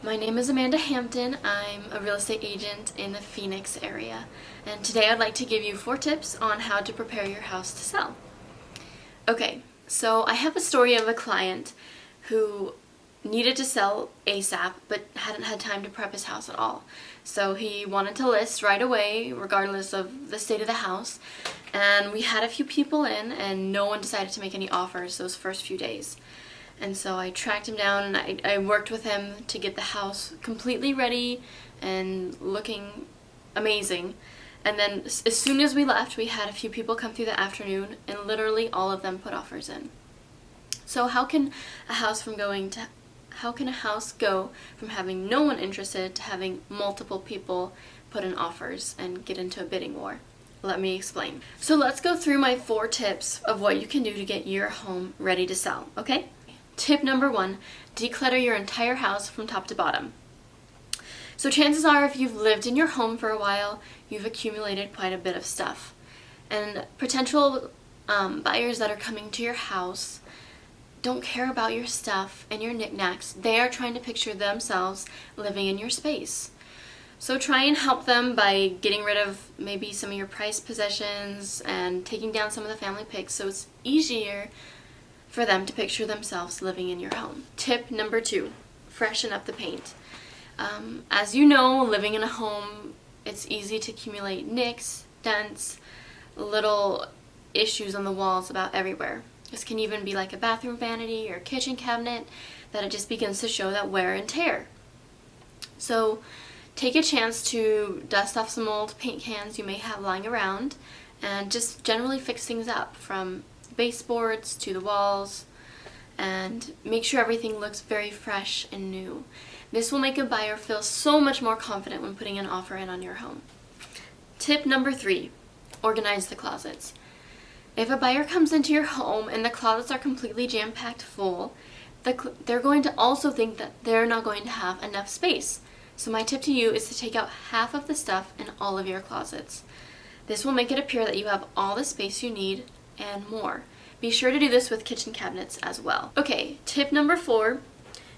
My name is Amanda Hampton. I'm a real estate agent in the Phoenix area, and today I'd like to give you 4 tips on how to prepare your house to sell. Okay, so I have a story of a client who needed to sell ASAP but hadn't had time to prep his house at all. So he wanted to list right away regardless of the state of the house, and we had a few people in and no one decided to make any offers those first few days. And so I tracked him down and I worked with him to get the house completely ready and looking amazing. And then as soon as we left, we had a few people come through the afternoon and literally all of them put offers in. So how can a house go from having no one interested to having multiple people put in offers and get into a bidding war? Let me explain. So let's go through my 4 tips of what you can do to get your home ready to sell, okay? Tip number 1, declutter your entire house from top to bottom. So chances are if you've lived in your home for a while, you've accumulated quite a bit of stuff. And potential buyers that are coming to your house don't care about your stuff and your knickknacks. They are trying to picture themselves living in your space. So try and help them by getting rid of maybe some of your prized possessions and taking down some of the family pics so it's easier for them to picture themselves living in your home. Tip number 2, freshen up the paint. As you know, living in a home, it's easy to accumulate nicks, dents, little issues on the walls about everywhere. This can even be like a bathroom vanity or kitchen cabinet that it just begins to show that wear and tear. So take a chance to dust off some old paint cans you may have lying around and just generally fix things up from baseboards to the walls, and make sure everything looks very fresh and new. This will make a buyer feel so much more confident when putting an offer in on your home. Tip number 3, organize the closets. If a buyer comes into your home and the closets are completely jam-packed full, they're going to also think that they're not going to have enough space. So my tip to you is to take out half of the stuff in all of your closets. This will make it appear that you have all the space you need and more. Be sure to do this with kitchen cabinets as well. Okay, tip number 4,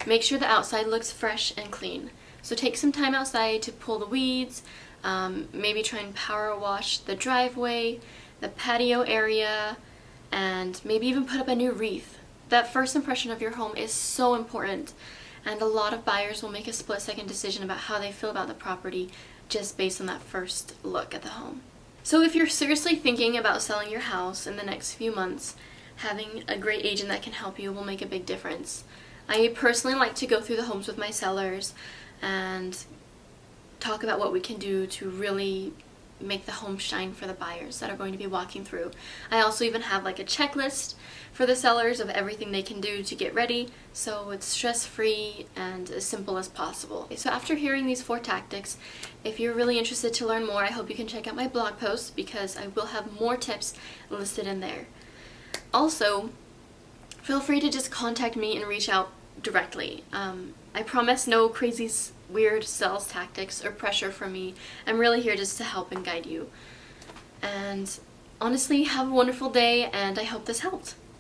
make sure the outside looks fresh and clean. So take some time outside to pull the weeds, maybe try and power wash the driveway, the patio area, and maybe even put up a new wreath. That first impression of your home is so important, and a lot of buyers will make a split-second decision about how they feel about the property just based on that first look at the home. So if you're seriously thinking about selling your house in the next few months, having a great agent that can help you will make a big difference. I personally like to go through the homes with my sellers and talk about what we can do to really make the home shine for the buyers that are going to be walking through. I also even have like a checklist for the sellers of everything they can do to get ready, so it's stress-free and as simple as possible. So after hearing these 4 tactics, if you're really interested to learn more, I hope you can check out my blog post because I will have more tips listed in there. Also, feel free to just contact me and reach out directly. I promise no crazy weird sales tactics or pressure from me. I'm really here just to help and guide you. And honestly, have a wonderful day, and I hope this helped.